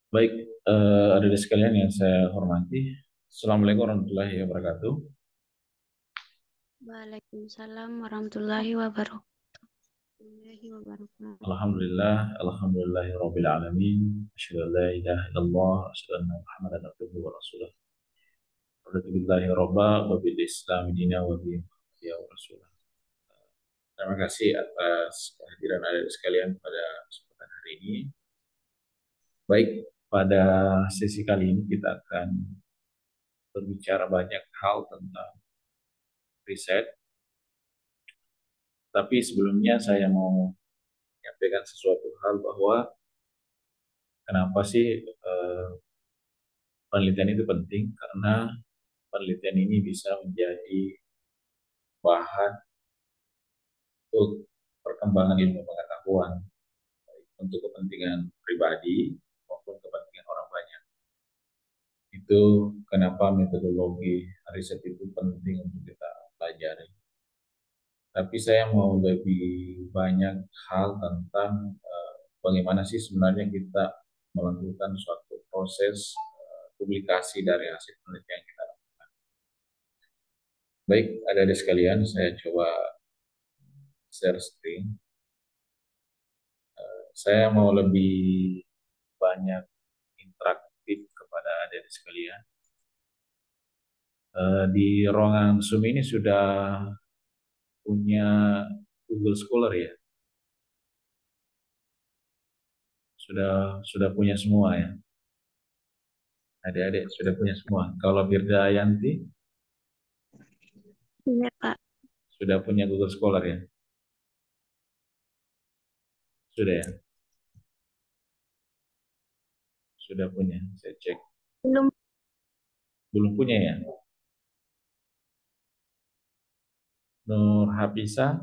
Baik, adik-adik sekalian yang saya hormati, Assalamualaikum warahmatullahi wabarakatuh. Waalaikumsalam warahmatullahi wabarakatuh. Alhamdulillah, alhamdulillahi rabbil alamin. Asyhadu an la ilaha illallah, asyhadu anna Muhammadan abduhu wa rasuluh. Raditu billahi rabba wa bil islam dina wa bi Muhammadiyya wa rasulah. Terima kasih atas kehadiran adik-adik sekalian pada kesempatan hari ini. Baik, pada sesi kali ini kita akan berbicara banyak hal tentang riset. Tapi sebelumnya saya mau menyampaikan sesuatu hal bahwa kenapa sih penelitian itu penting? Karena penelitian ini bisa menjadi bahan untuk perkembangan ilmu pengetahuan untuk kepentingan pribadi maupun kepentingan orang banyak. Itu kenapa metodologi riset itu penting untuk kita pelajari. Tapi saya mau lebih banyak hal tentang bagaimana sih sebenarnya kita melakukan suatu proses publikasi dari hasil penelitian kita. Baik, ada sekalian, saya coba share screen. Saya mau lebih banyak interaktif kepada adik-adik sekalian. Di ruangan Zoom ini sudah punya Google Scholar ya, sudah punya semua ya. Adik-adik sudah punya semua. Kalau Firda Yanti Iya, Pak. sudah punya Google Scholar ya, sudah ya, sudah punya. Saya cek, Belum. belum punya ya. Nur Hafisa,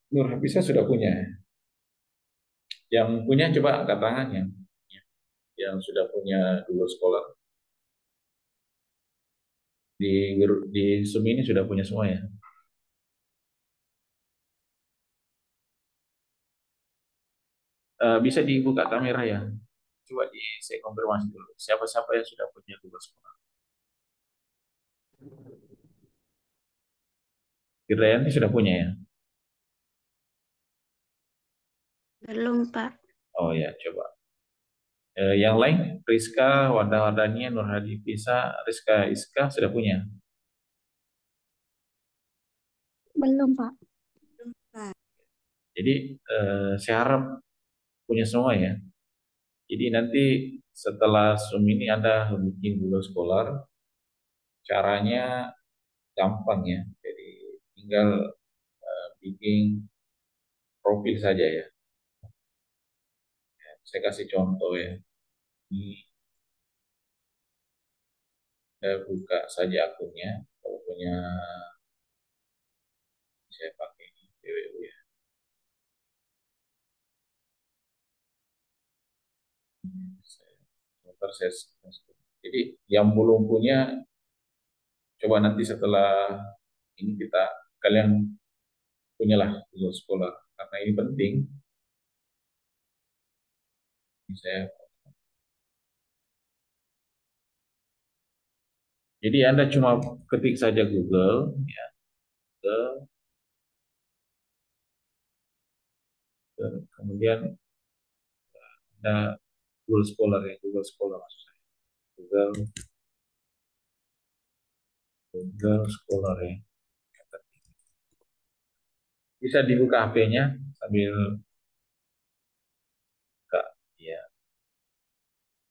Nur Hafisa sudah punya ya. Yang punya coba angkat tangan yang sudah punya Google Scholar. Di Zoom ini sudah punya semua ya. Bisa dibuka kamera ya. Coba saya konfirmasi dulu. Siapa-siapa yang sudah punya Google Scholar? Firdayanti sudah punya ya. Belum, Pak. Oh ya, coba. Yang lain, Rizka, Wardania, Nur Hadi Pisa, Rizka Iska sudah punya. Belum, Pak. Jadi saya harap punya semua ya. Jadi nanti setelah Zoom ini Anda bikin Google Scholar, caranya gampang ya. Jadi tinggal bikin profil saja ya. Saya kasih contoh ya. Ini saya buka saja akunnya. Kalau punya saya pakai PWU ya. Jadi yang belum punya, coba nanti setelah ini kalian punyalah Google Scholar karena ini penting. Ini jadi Anda cuma ketik saja Google, ya, Google, kemudian ada Google Scholar ya, Google Scholar maksud saya. Google Scholar ya. Bisa dibuka HP-nya sambil buka, ya.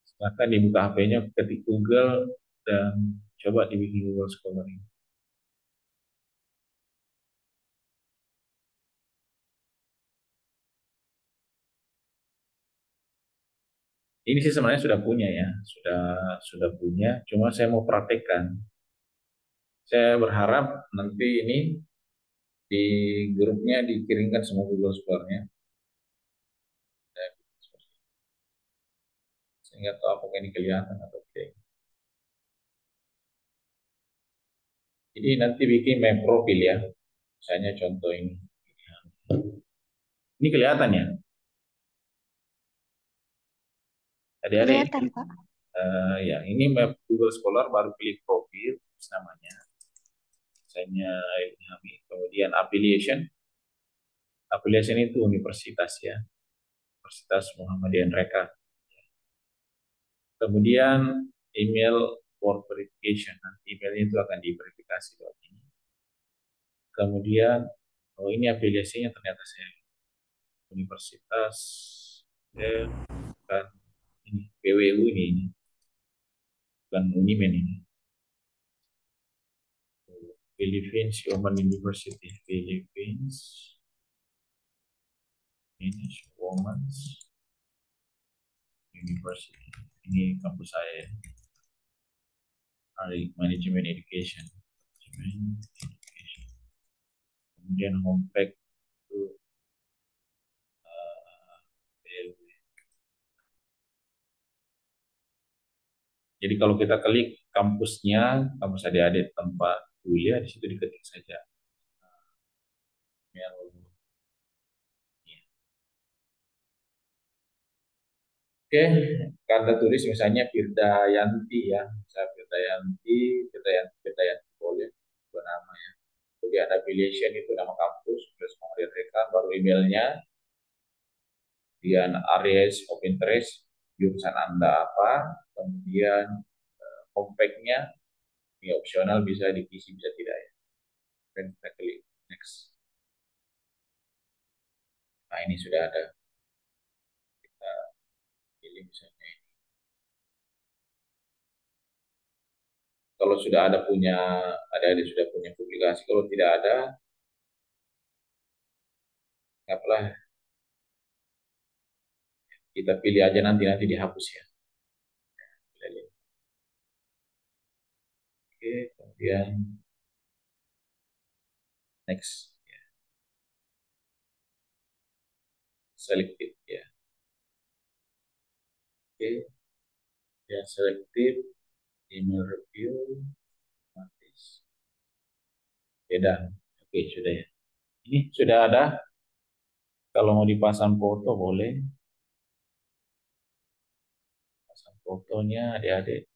Silakan dibuka HP-nya, ketik Google dan coba dibikin Google Scholar ini. Ini sih sebenarnya sudah punya ya, sudah punya. Cuma saya mau praktekkan. Saya berharap nanti ini di grupnya dikirimkan semua Google Scholar-nya. Saya nggak tahu apakah ini kelihatan atau tidak. Jadi nanti bikin my profil ya. Misalnya contoh ini. Ini kelihatan ya, adik-adik. Kelihatan, Pak. Ya, ini map Google Scholar, baru klik profil, terus namanya, misalnya Ilhami. Kemudian affiliation, affiliation itu universitas ya, Universitas Muhammadiyah Reka. Kemudian email for verification, nanti emailnya itu akan diverifikasi lewat ini. Kemudian, oh ini afiliasinya ternyata saya Universitas kan ini PWU ini bukan Unimen ini. Philippines Human University, Philippines Finnish Women's University. Ini kampus saya ya. Management Education. Management Education. Kemudian homepage itu PLW. Jadi kalau kita klik kampusnya, kampus adik-adik tempat kuliah, di situ diketik saja. Ya, oke, kata tulis misalnya Firda Yanti ya, saya Firda Yanti, Firda Yanti boleh, dua nama ya. Kemudian affiliation itu nama kampus, terus kemudian mereka baru emailnya, kemudian areas of interest, jurusan Anda apa, kemudian compact-nya, ini opsional bisa diisi bisa tidak ya. Dan kita klik next. Nah ini sudah ada, kita pilih misalnya ini. Kalau sudah ada punya, ada sudah punya publikasi, kalau tidak ada, nggak apalah, kita pilih aja nanti nanti dihapus ya. Oke, kemudian next, selected ya. Oke, ya selected, email review, otomatis. Beda. Oke, sudah ya. Ini sudah ada. Kalau mau dipasang foto boleh. Pasang fotonya adik-adik.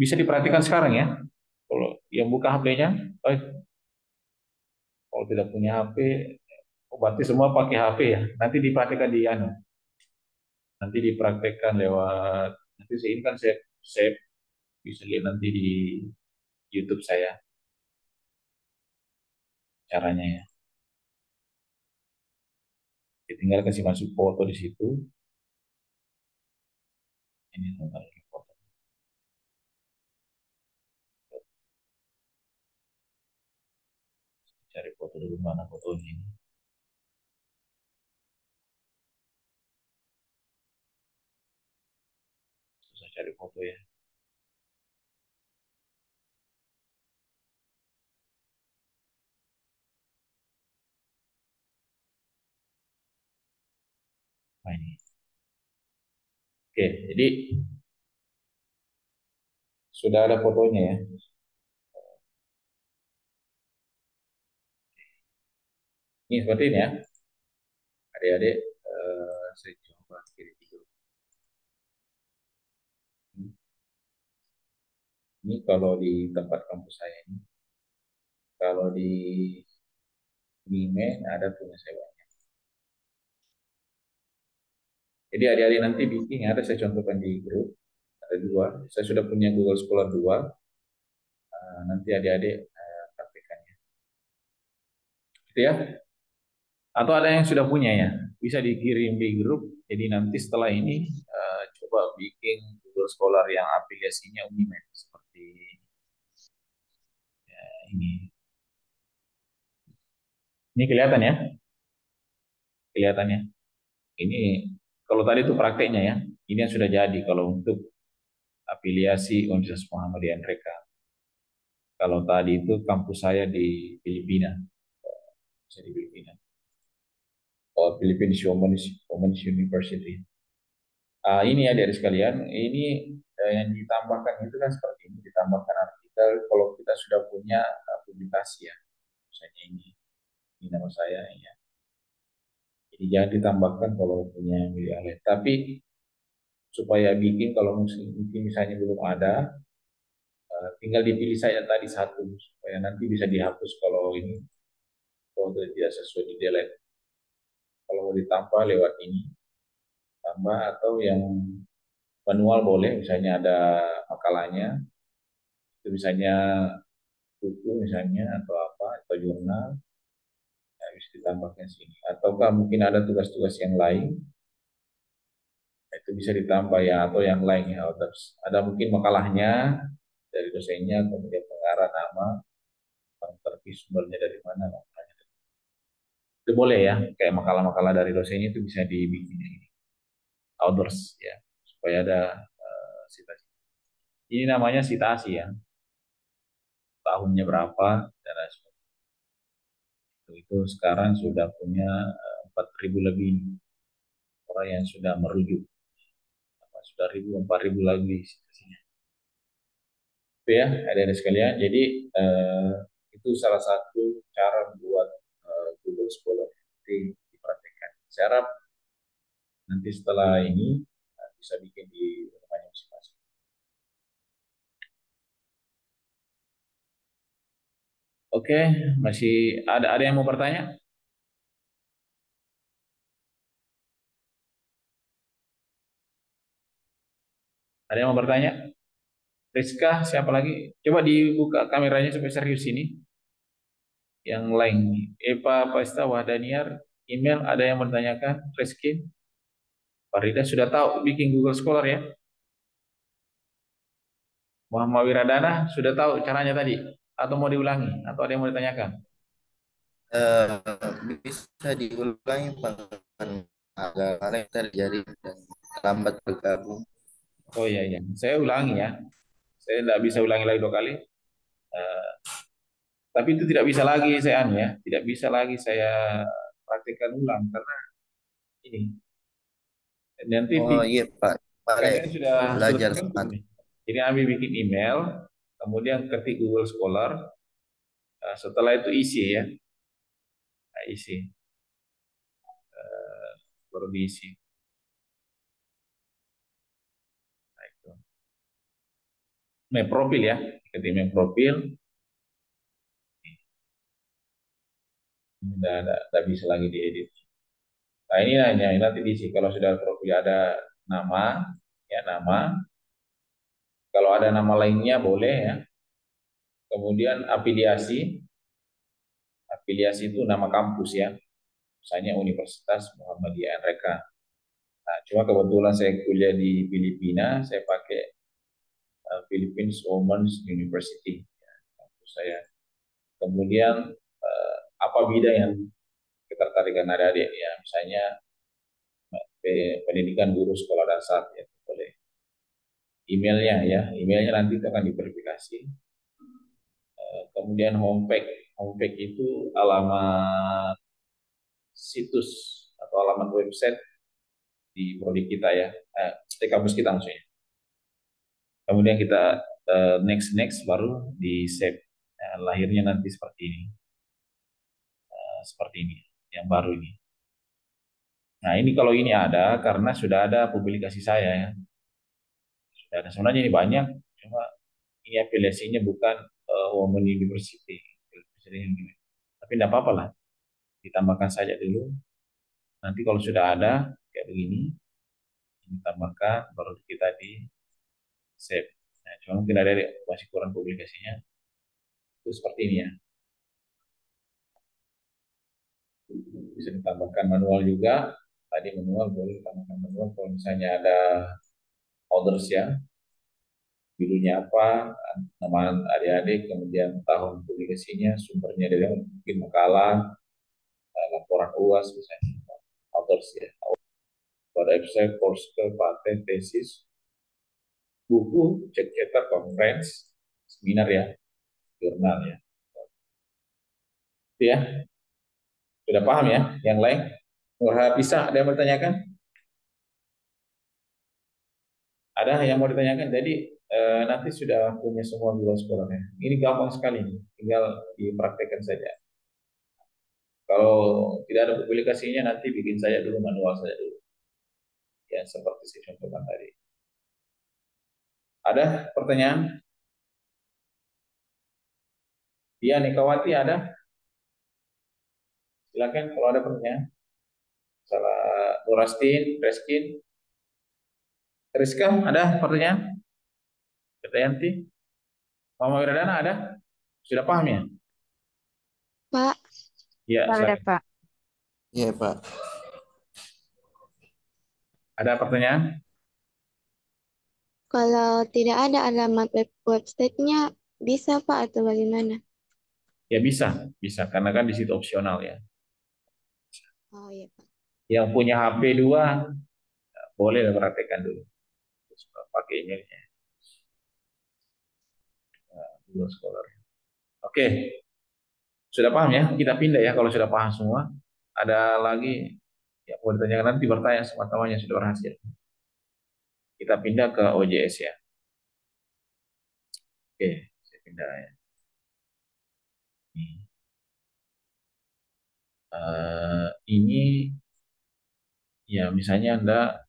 Bisa diperhatikan sekarang ya. Kalau yang buka HP-nya, kalau tidak punya HP, oh, berarti semua pakai HP ya. Nanti diperhatikan di anu. Nanti dipraktekkan lewat, nanti saya ini kan save, bisa lihat nanti di YouTube saya caranya ya. Jadi tinggal kasih masuk foto di situ. Ini tentang foto. Cari foto dulu mana fotonya ini. Susah cari foto ya. Nah, ini. Oke, jadi sudah ada fotonya ya. Ini seperti ini ya. Adik-adik, saya coba kirim video. Ini kalau di tempat kampus saya ini, kalau di Mime ada punya sewa. Jadi adik-adik nanti bikin ada saya contohkan di grup, ada dua. Saya sudah punya Google Scholar dua. Nanti adik-adik praktekannya. Gitu ya. Atau ada yang sudah punya ya, bisa dikirim di grup. Jadi nanti setelah ini coba bikin Google Scholar yang aplikasinya Unimed seperti ya, ini. Ini kelihatan ya, kelihatannya. Ini kalau tadi itu prakteknya ya. Ini yang sudah jadi kalau untuk afiliasi Universitas Muhammadiyah Mereka. Kalau tadi itu kampus saya di Filipina, saya di Filipina. Oh, Philippines Women's University. Ini ya dari sekalian, ini yang ditambahkan itu kan seperti ini, ditambahkan artikel kalau kita sudah punya publikasi ya, misalnya ini. Ini nama saya ya. Jadi jangan ditambahkan kalau punya wilayah. Tapi supaya bikin kalau mungkin misalnya belum ada, tinggal dipilih saja tadi satu supaya nanti bisa dihapus kalau ini kalau tidak sesuai di delete. Kalau mau ditambah lewat ini tambah atau yang manual boleh, misalnya ada makalahnya, itu misalnya buku misalnya atau apa atau jurnal, ya bisa ditambahkan sini. Ataukah mungkin ada tugas-tugas yang lain, itu bisa ditambah ya atau yang lain ya. Ada mungkin makalahnya dari dosennya, kemudian pengarah nama, terpilih sumbernya dari mana. Itu boleh ya, kayak makalah-makalah dari dosennya itu bisa dibikin ini, authors ya, supaya ada citasi. Ini namanya citasi ya, tahunnya berapa dan lain sebagainya. Itu sekarang sudah punya 4.000 lebih orang yang sudah merujuk, sudah 4.000 lagi citasinya. Itu ya, ada sekalian. Jadi itu salah satu cara buat Google Scholar nanti dipraktekkan. Saya harap nanti setelah ini bisa bikin di rumahnya masing-masing. Oke, masih ada yang mau bertanya? Ada yang mau bertanya? Rizka, siapa lagi? Coba dibuka kameranya supaya serius ini. Yang lain, Eva Paista Wahdaniar, email ada yang bertanyakan? Rizky, Farida sudah tahu bikin Google Scholar ya? Muhammad Wiradana sudah tahu caranya tadi? Atau mau diulangi? Atau ada yang mau ditanyakan? Bisa diulangi Pak, agak aneh terjadi dan lambat bergabung. Oh iya, iya. Saya ulangi ya. Saya tidak bisa ulangi lagi 2 kali. Eh, tapi itu tidak bisa lagi saya ya. Tidak bisa lagi saya praktikkan ulang karena ini nanti Oh iya Pak, balik kalian sudah belajar terbentuk semangat. nih. Jadi kami bikin email, kemudian ketik Google Scholar, setelah itu isi ya, nah, isi baru diisi. Nah, itu. Profil ya, ketik profil, tidak bisa lagi diedit. Nah ini hanya nanti diisi. Kalau sudah profil ada nama, ya nama. Kalau ada nama lainnya boleh ya. Kemudian afiliasi, afiliasi itu nama kampus ya. Misalnya Universitas Muhammadiyah NRK. Nah, cuma kebetulan saya kuliah di Filipina, saya pakai Philippines Women's University, ya, kampus saya. Kemudian apa bidang yang ketertarikan adik-adik ya, misalnya pendidikan guru sekolah dasar ya, boleh. Emailnya ya, emailnya nanti itu akan diverifikasi. Kemudian homepage itu alamat situs atau alamat website di prodi kita ya, di kampus kita maksudnya. Kemudian kita next next baru di save. Lahirnya nanti seperti ini, seperti ini, yang baru ini. Nah ini kalau ini ada karena sudah ada publikasi saya ya, sudah ada. Sebenarnya ini banyak, cuma ini afiliasinya bukan Women University, tapi tidak apa-apa lah, ditambahkan saja dulu. Nanti kalau sudah ada kayak begini, ditambahkan baru kita di save. Nah, cuma mungkin ada masih kurang publikasinya, itu seperti ini ya. Bisa ditambahkan manual juga. Tadi manual boleh ditambahkan manual kalau misalnya ada orders ya, judulnya apa, nama adik-adik, kemudian tahun publikasinya, sumbernya dari mungkin makalah, laporan UAS misalnya, authors ya, pada website, course, paten, tesis, buku, cek-cetak, conference, seminar ya, jurnal ya. Itu ya, sudah paham ya? Yang lain? Bisa ada yang bertanyakan? Ada yang mau ditanyakan? Jadi nanti sudah punya semua dua sekolahnya. Ini gampang sekali nih, tinggal dipraktekkan saja. Kalau tidak ada publikasinya nanti bikin saya dulu manual saja dulu. Ya seperti saya contohkan tadi. Ada pertanyaan? Iya Nikawati ada? Silakan kalau ada pertanyaan. Salah Dorastin, Reskin, Rizka ada pertanyaan? Yanti, Mama Wiradana ada? Sudah paham ya? Pak, Iya, Ada, silakan. Pak. Iya, Pak. Ada pertanyaan? kalau tidak ada alamat websitenya, bisa Pak atau bagaimana? Ya bisa, bisa karena kan di situ opsional ya. Oh iya Pak. Yang punya HP 2 boleh praktekkan dulu. Terus pakai emailnya. Google Scholar. Oke, sudah paham ya? Kita pindah ya kalau sudah paham semua. Ada lagi yang mau ditanyakan nanti bertanya semua-temannya sudah berhasil. Kita pindah ke OJS ya. Oke, saya pindah ya. Ini ya misalnya Anda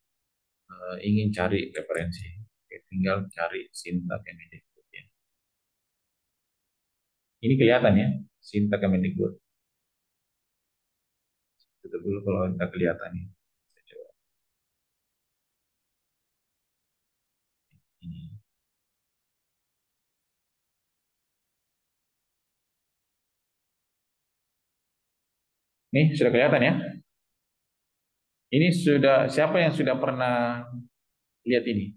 ingin cari referensi, oke, tinggal cari Sinta Kemendikbud ya. Ini kelihatan ya, Sinta Kemendikbud. Itu dulu kalau tidak kelihatan nih. Saya coba ini. Nih sudah kelihatan ya. Ini sudah siapa yang sudah pernah lihat ini?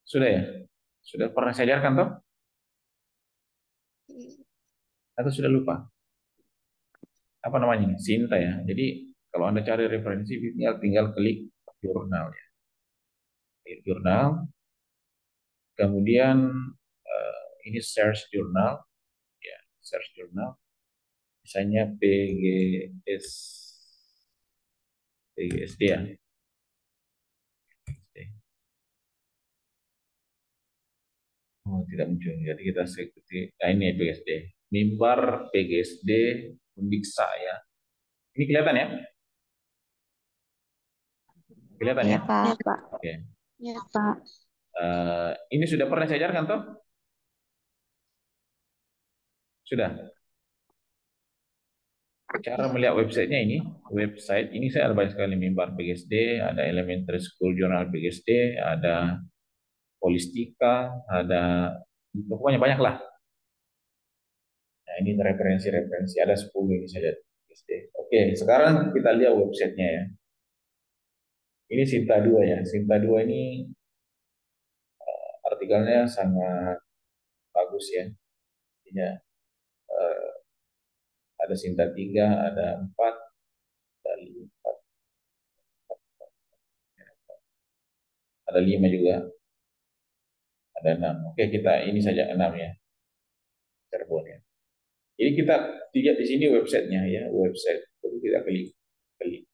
Sudah ya? Sudah pernah saya ajarkan toh? Atau sudah lupa? Apa namanya ini? Sinta ya. Jadi kalau Anda cari referensi tinggal klik jurnal ya. Klik jurnal, kemudian ini search jurnal ya, search jurnal. Misalnya PGSD ya. Oh, tidak muncul. Jadi kita ikuti. Nah, ini PGSD. Mimbar PGSD Undiksa ya. Ini kelihatan ya? Kelihatan Iya ya? Pak. Iya, Pak. Oke. Iya Pak. Ini sudah pernah saya ajarkan toh? Sudah. Cara melihat websitenya ini, website ini saya ada banyak sekali mimbar PGSD, ada Elementary School Journal PGSD, ada Holistika, ada pokoknya banyak lah. Nah, ini referensi-referensi ada 10 ini saja PGSD. Oke, sekarang kita lihat websitenya ya. Ini Sinta 2 ya. Sinta 2 ini artikelnya sangat bagus ya. Artinya, eh, ada Sinta 3, ada 4, ada 5, ada 5 juga, ada 6. Oke, kita ini saja 6 ya. Cirebon ya. Jadi kita lihat di sini websitenya ya, website. Jadi kita klik, klik.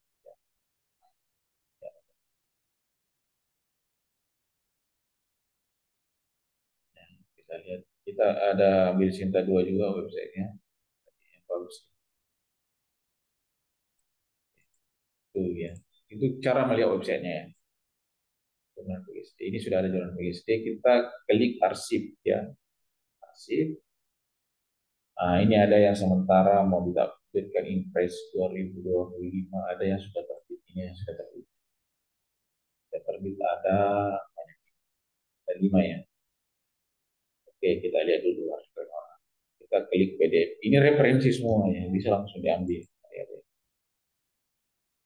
Kita lihat, kita ada ambil Sinta 2 juga websitenya, yang bagus. Itu ya. Itu cara melihat websitenya ya. Jurnal PGSD. Ini sudah ada jurnal PGSD. Kita klik arsip ya, arsip. Nah, ini ada yang sementara mau diterbitkan Impres 2025, ada yang sudah terbit, ini yang sudah terbit. Sudah terbit ada 5 ya. Oke, kita lihat dulu artikel. Kita klik PDF. Ini referensi semua ya, bisa langsung diambil.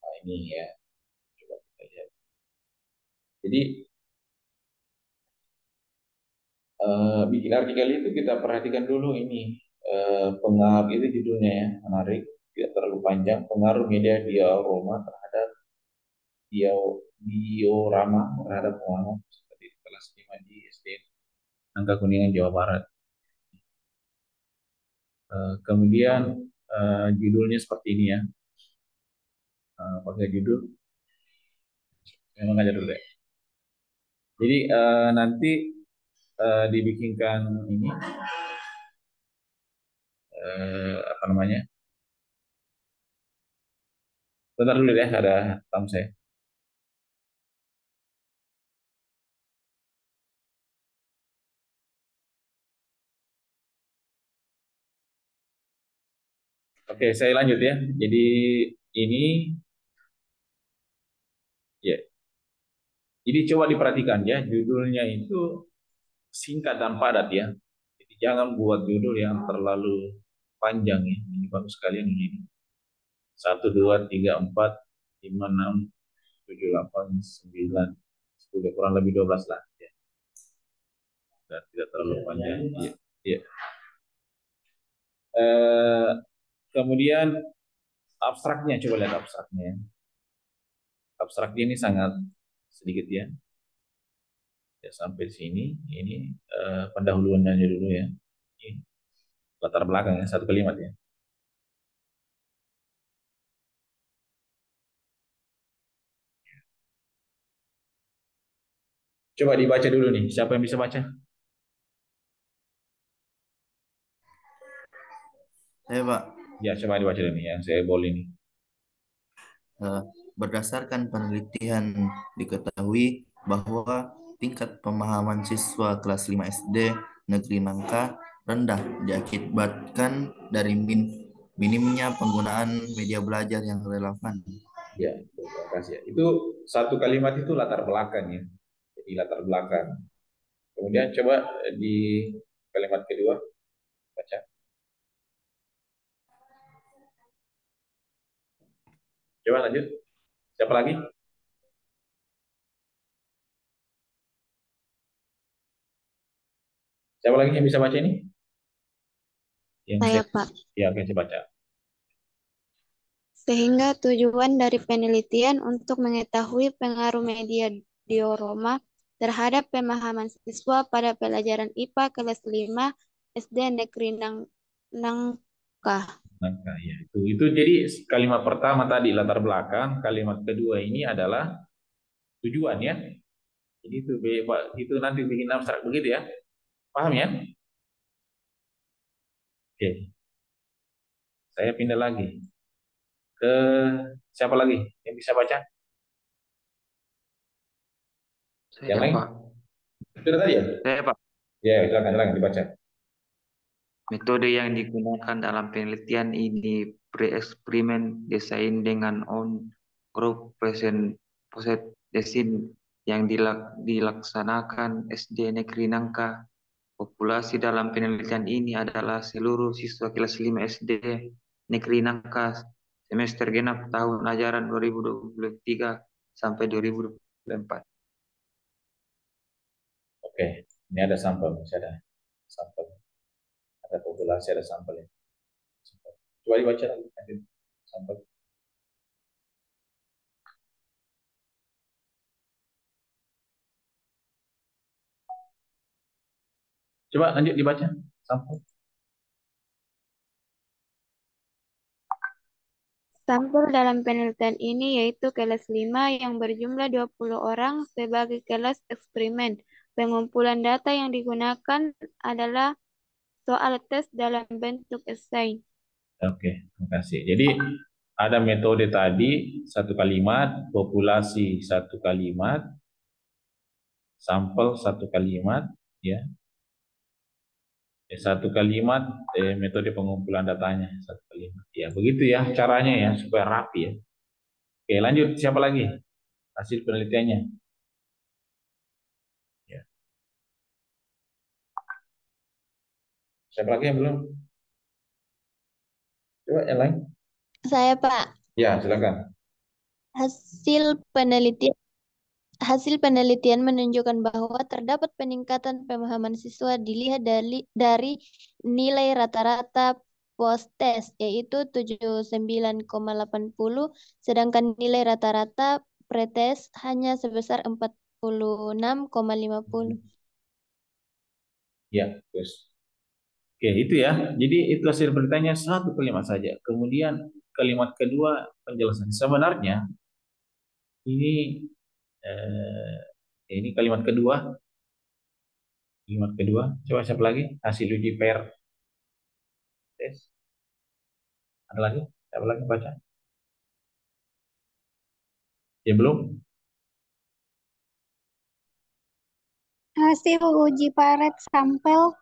Nah, ini ya, coba kita lihat. Jadi bikin artikel itu kita perhatikan dulu ini pengaruh itu judulnya ya, menarik, tidak terlalu panjang. Pengaruh media diorama terhadap diorama terhadap pengaruh seperti kelas 5 di SD Angka Kuningan Jawa Barat. Kemudian judulnya seperti ini ya, pakai judul memang aja dulu deh. Jadi nanti dibikinkan ini apa namanya? Bentar dulu ya, ada tamu saya. Oke, saya lanjut ya. Jadi ini ya. Jadi coba diperhatikan ya, judulnya itu singkat dan padat ya. Jadi jangan buat judul yang terlalu panjang ya. Ini bagus sekalian ini. Satu, dua, tiga, empat, lima, enam, tujuh, delapan, sembilan, sepuluh, kurang lebih 12 lah. Ya. Dan tidak terlalu panjang. Ya. Ya. Eh, kemudian abstraknya, coba lihat abstraknya. Abstraknya ini sangat sedikit ya. Ya sampai sini, ini pendahuluannya dulu ya. Ini latar belakang ya, satu kalimat ya. Coba dibaca dulu nih, siapa yang bisa baca? Pak. Ya, coba dibaca dulu nih yang saya boleh nih. Eh, Berdasarkan penelitian diketahui bahwa tingkat pemahaman siswa kelas 5 SD Negeri Nangka rendah diakibatkan dari minimnya penggunaan media belajar yang relevan. Ya, terima kasih ya. Itu satu kalimat itu latar belakang ya. Jadi latar belakang. Kemudian coba di kalimat kedua baca. Coba lanjut. Siapa lagi? Siapa lagi yang bisa baca ini? Yang Saya, saya, Pak. ya, oke, saya baca. Sehingga tujuan dari penelitian untuk mengetahui pengaruh media diorama terhadap pemahaman siswa pada pelajaran IPA kelas 5 SD Negeri Nangka. Nah, ya, itu jadi kalimat pertama tadi latar belakang, kalimat kedua ini adalah tujuan ya. Jadi itu Pak, itu nanti bikin abstrak begitu ya. Paham ya? Oke, saya pindah lagi ke siapa lagi yang bisa baca? Yang Saya lain? Pak, Sudah tadi ya? saya Pak, Ya, silakan, silakan dibaca. metode yang digunakan dalam penelitian ini pre-eksperimen desain dengan on-group present design yang dilaksanakan SD Negeri Nangka. Populasi dalam penelitian ini adalah seluruh siswa kelas 5 SD Negeri Nangka semester genap tahun ajaran 2023 sampai 2024. Oke, ini ada sampel, masih ada sampel, ada populasi, ada sampel ya. Sampel. Coba dibaca lagi, lanjut. Sampel. Coba lanjut dibaca, sampel. Sampel dalam penelitian ini yaitu kelas 5 yang berjumlah 20 orang sebagai kelas eksperimen. Pengumpulan data yang digunakan adalah soal tes dalam bentuk esai. Oke, terima kasih. Jadi ada metode tadi satu kalimat, populasi satu kalimat, sampel satu kalimat, ya. Satu kalimat, metode pengumpulan datanya satu kalimat. Ya, begitu ya caranya ya supaya rapi ya. Oke, lanjut. Siapa lagi? Hasil penelitiannya. Ya. Siapa lagi yang belum? Coba yang lain. Saya, Pak. Ya, silakan. Hasil penelitian Hasil penelitian menunjukkan bahwa terdapat peningkatan pemahaman siswa dilihat dari nilai rata-rata post-test, yaitu 79,80, sedangkan nilai rata-rata pretest hanya sebesar 46,50. Ya, terus. Oke, itu ya. Jadi itu hasil penelitiannya satu kalimat saja. Kemudian kalimat kedua penjelasan. Sebenarnya ini ini kalimat kedua. Kalimat kedua. Coba siapa lagi? Hasil uji pair tes. Ada lagi? Siapa lagi baca? Ya belum? Hasil uji paret sampel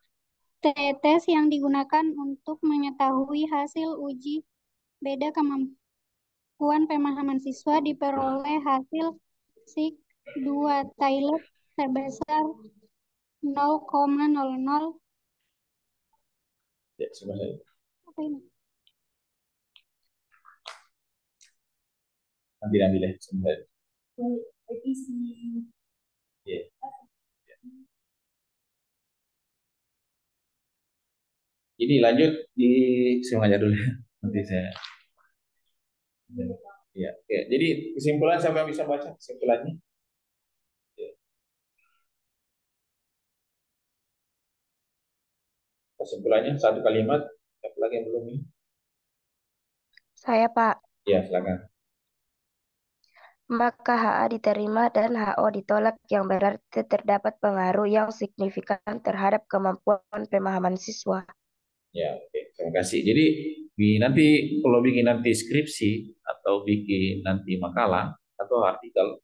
tetes yang digunakan untuk mengetahui hasil uji beda kemampuan pemahaman siswa diperoleh hasil SIK 2 Thailand sebesar 0,00 Ya, sebenarnya. apa ini? Nanti deh sebentar. Ya. Ini lanjut di semuanya dulu. Nanti saya. Ya, oke. Jadi kesimpulan siapa yang bisa baca kesimpulannya? Ya. Kesimpulannya satu kalimat. Siapa lagi yang belum ini? Saya, Pak. Ya, silakan. Maka HA diterima dan HO ditolak yang berarti terdapat pengaruh yang signifikan terhadap kemampuan pemahaman siswa. Ya, oke. Terima kasih. Jadi nanti kalau bikin nanti skripsi atau bikin nanti makalah atau artikel,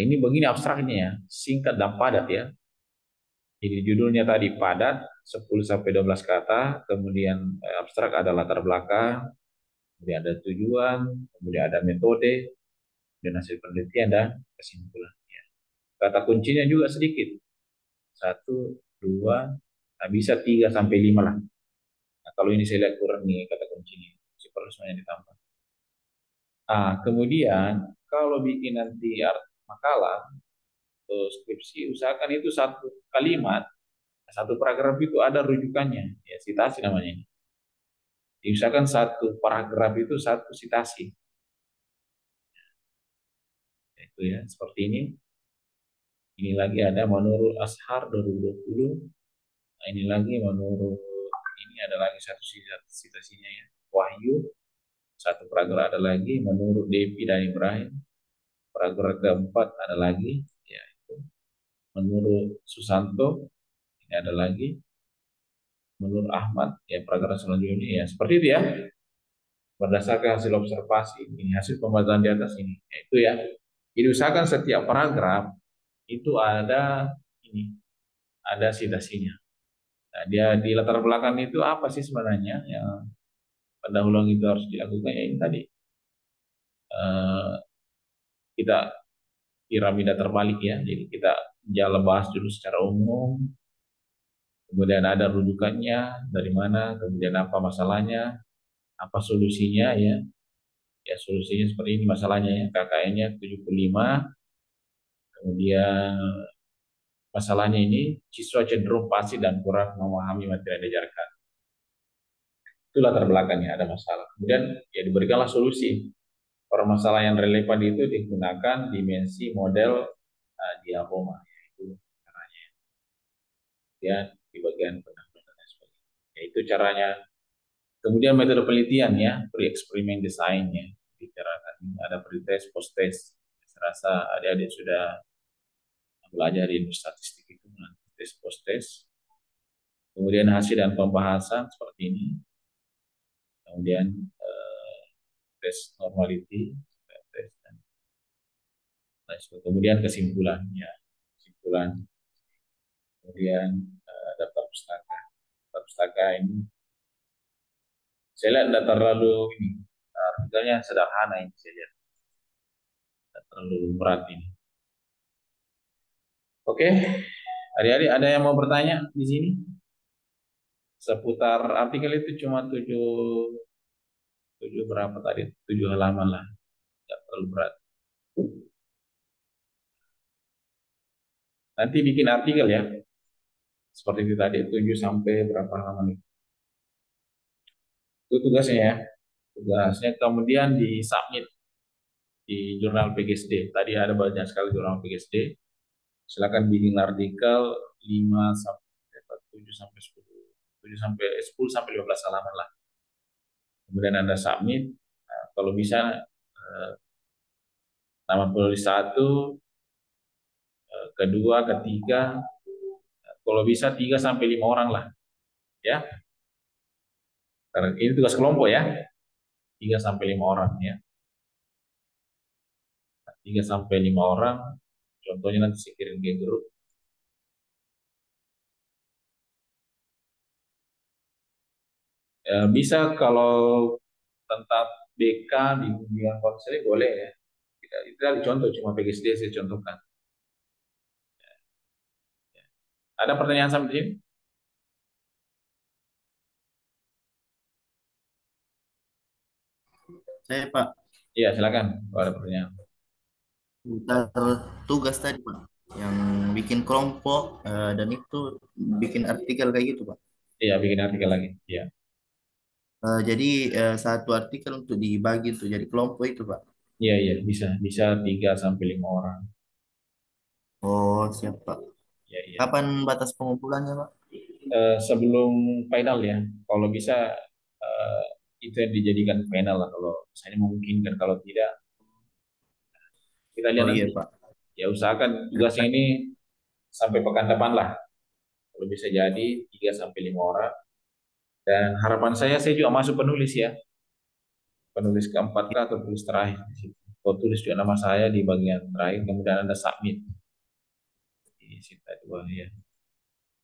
ini begini abstraknya ya, singkat dan padat ya. Jadi judulnya tadi padat, 10 sampai 12 kata, kemudian abstrak ada latar belakang, kemudian ada tujuan, kemudian ada metode, dan hasil penelitian dan kesimpulan. Ya. Kata kuncinya juga sedikit, 1, 2, nah bisa 3 sampai 5 lah. Nah, kalau ini saya lihat kurang nih kata kuncinya, masih perlu semuanya ditambah. Kemudian kalau bikin nanti makalah atau skripsi, usahakan itu satu kalimat, satu paragraf itu ada rujukannya, ya sitasi namanya ini. Diusahakan satu paragraf itu satu sitasi. Itu ya, seperti ini. Ini lagi ada menurut Ashar 2020. Nah, ini lagi menurut ini ada lagi satu citasinya ya. Wahyu satu paragraf ada lagi menurut Devi dan Ibrahim. Paragraf keempat ada lagi ya itu. Menurut Susanto ini ada lagi. Menurut Ahmad ya paragraf selanjutnya ya seperti itu ya. Berdasarkan hasil observasi ini hasil pembahasan di atas ini. Ya, itu ya. Jadi usahakan setiap paragraf itu ada ini ada citasinya. Nah, dia di latar belakang itu apa sih sebenarnya yang pendahuluan itu harus dilakukan ya ini tadi kita piramida terbalik ya. Jadi kita jalan bahas dulu secara umum, kemudian ada rujukannya dari mana, kemudian apa masalahnya, apa solusinya ya. Ya solusinya seperti ini masalahnya ya, KKN-nya 75, kemudian masalahnya ini siswa cenderung pasif dan kurang memahami materi yang diajarkan. Itu latar belakangnya ada masalah. Kemudian ya diberikanlah solusi. Permasalahan yang relevan itu digunakan dimensi model diapoma, yaitu caranya. Kemudian di bagian pendahuluan dan sebagainya. Yaitu caranya. Kemudian metode penelitian ya, pre-eksperimen desainnya. Bicarakan ada pre-test, post-test. Saya rasa adik-adik sudah belajar di statistik itu, tes post-test. Kemudian hasil dan pembahasan seperti ini. Kemudian tes normality, tes dan kemudian kesimpulan ya, kesimpulan. Kemudian daftar pustaka. Daftar pustaka ini saya lihat tidak terlalu ini, artikelnya sederhana ini saya lihat, tidak terlalu berat ini. Oke, adik-adik ada yang mau bertanya di sini seputar artikel itu cuma tujuh berapa tadi 7 halaman lah, tidak terlalu berat. Nanti bikin artikel ya, seperti itu tadi 7 sampai berapa halaman itu tugasnya ya. Tugasnya kemudian di submit di jurnal PGSD. Tadi ada banyak sekali jurnal PGSD. Silakan bikin artikel 5 sampai 7 sampai 10, 7 sampai 10 sampai 15 halaman lah. Kemudian Anda submit. Nah, kalau bisa nama penulis 1, kedua, ketiga, kalau bisa 3 sampai 5 orang lah. Ya. Karena ini tugas kelompok ya, 3 sampai 5 orang ya. 3 sampai 5 orang, contohnya nanti saya kirim ke grup. Bisa kalau tentang BK di bimbingan konseling boleh ya. Itu tadi contoh, cuma PGSD saya contohkan. Ada pertanyaan sampai sini? Saya Pak, Iya, silakan kalau ada pertanyaan. seputar tugas tadi Pak, yang bikin kelompok dan itu bikin artikel kayak gitu Pak. Iya, bikin artikel lagi. Iya, Jadi satu artikel untuk dibagi tuh jadi kelompok itu Pak. iya, iya, bisa, bisa 3 sampai 5 orang. Oh siap Pak. Iya, iya. Kapan batas pengumpulannya Pak? Sebelum final ya, kalau bisa eh, itu yang dijadikan final lah kalau misalnya memungkinkan. Kalau tidak, kita lihat Oh iya nanti. Pak. Ya usahakan tugasnya ini sampai pekan depan lah. Kalau bisa jadi 3 sampai 5 orang. Dan harapan saya juga masuk penulis ya. Penulis keempat kah atau tulis terakhir di situ. Kalau tulis juga nama saya di bagian terakhir, kemudian Anda submit di situ dua ya.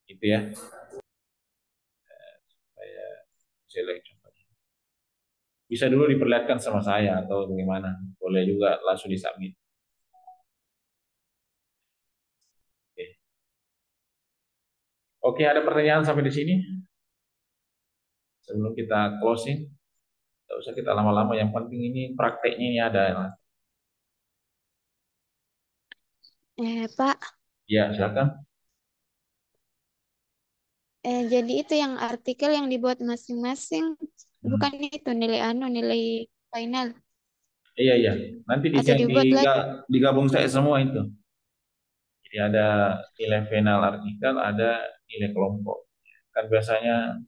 Itu ya. Saya select contohnya. Bisa dulu diperlihatkan sama saya atau bagaimana. Boleh juga langsung disubmit. Oke. Oke, ada pertanyaan sampai di sini? Sebelum kita closing, tidak usah kita lama-lama. Yang penting ini prakteknya ini ada. Pak, Ya, silakan. jadi itu yang artikel yang dibuat masing-masing, bukan itu nilai final, Iya, iya. Nanti di atau yang dibuat lagi. digabung saya semua itu. Jadi ada nilai final artikel, ada nilai kelompok. Kan biasanya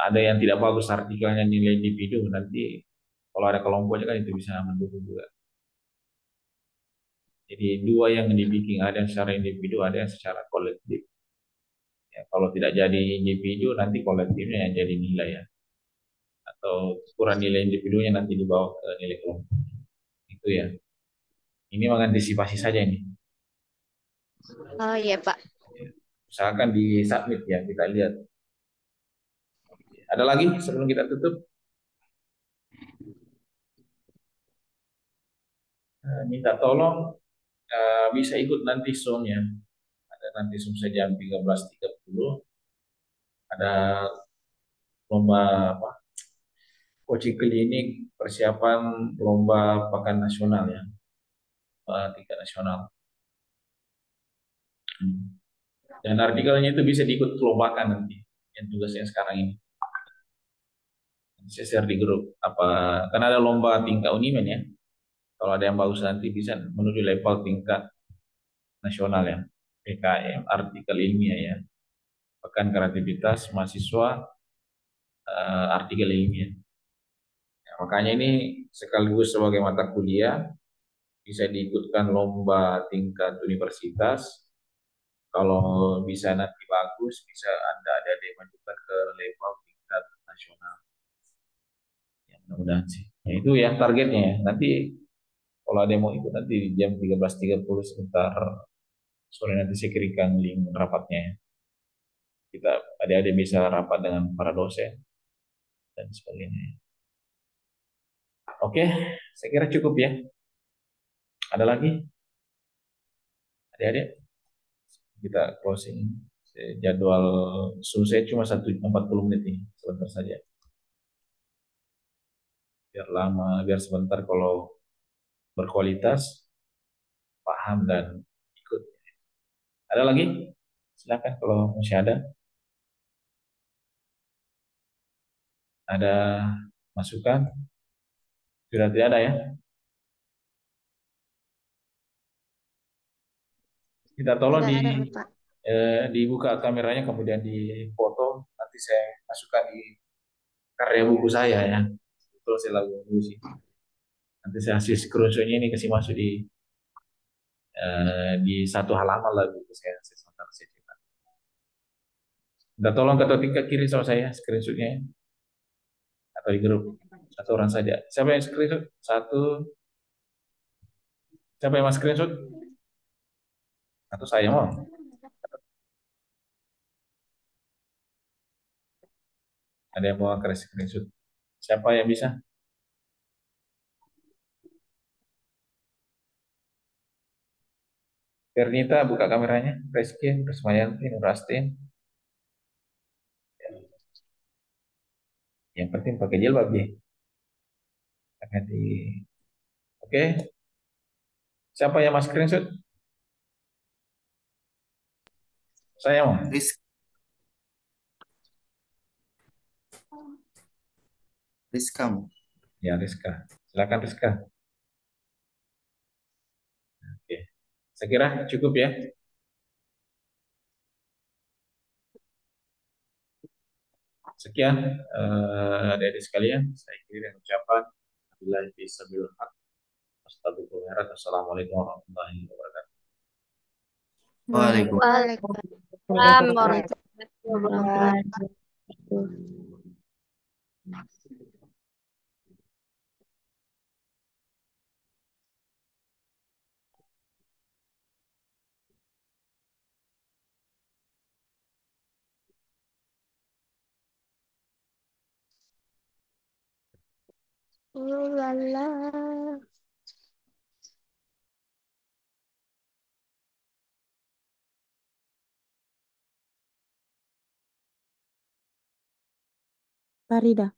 ada yang tidak bagus artikelnya nilai individu. Nanti kalau ada kelompoknya kan itu bisa mendukung juga. Jadi dua yang dibikin, ada yang secara individu, ada yang secara kolektif. Ya, kalau tidak jadi individu, nanti kolektifnya yang jadi nilai ya. Atau kurang nilai individunya nanti dibawa ke nilai kelompok. Itu ya. Ini mengantisipasi saja ini. Oh iya Pak. Ya. Usahakan di submit ya, kita lihat. Ada lagi sebelum kita tutup? Minta tolong bisa ikut nanti Zoom ya. Ada nanti Zoom saya jam 13.30. Ada lomba apa? Coaching klinik persiapan lomba pekan nasional ya. Tingkat nasional. Dan artikelnya itu bisa diikut lombakan nanti. Yang tugasnya sekarang ini. Saya share di grup. Karena ada lomba tingkat Unimen ya. Kalau ada yang bagus nanti bisa menuju level tingkat nasional ya. PKM, artikel ilmiah ya. Pekan kreativitas mahasiswa artikel ilmiah. Ya, makanya ini sekaligus sebagai mata kuliah bisa diikutkan lomba tingkat universitas. Kalau bisa nanti bagus, bisa Anda ada dimajukan ke level tingkat nasional. Ya, mudah-mudahan sih. Ya, itu ya targetnya ya. Nanti kalau ada yang mau ikut nanti jam 13.30 sebentar sore nanti saya kirimkan link rapatnya ya. Kita adik-adik bisa rapat dengan para dosen dan sebagainya. Oke, saya kira cukup ya. Ada lagi? Adik-adik, kita closing. Jadwal selesai cuma 40 menit nih, sebentar saja. Biar lama, biar sebentar kalau berkualitas, paham dan ikut. Ada lagi? Silakan kalau masih ada. Ada masukan? Sudah tidak ada ya? Kita tolong Tidak ada Pak. dibuka kameranya kemudian dipoto. Nanti saya masukkan di karya buku saya ya. Betul saya lakukan sih. Nanti saya hasil screenshotnya ini kasih masuk di satu halaman lah buku saya sebentar saya cetak. Udah tolong ketua tingkat kiri sama saya screenshotnya ya. Atau di grup satu orang saja. Siapa yang screenshot? Satu. Siapa yang mau screenshot? Atau saya mau? Ada yang mau angkat screenshot? Siapa yang bisa? Fernita buka kameranya. Reski, Rusmayanti, Nurastin. Yang penting pakai jilbab ya. Jangan di. Oke. Siapa yang mau screenshot? Saya mau. Rizka. Ya, Rizka. Silakan Rizka. Oke. Saya kira cukup ya. Sekian dari sekalian. Saya kirim ucapan. Bila bisa bilhak. Astagfirullah. Assalamualaikum warahmatullahi wabarakatuh. Waalaikumsalam. Waalaikumsalam warahmatullahi wabarakatuh. Lala. Farida.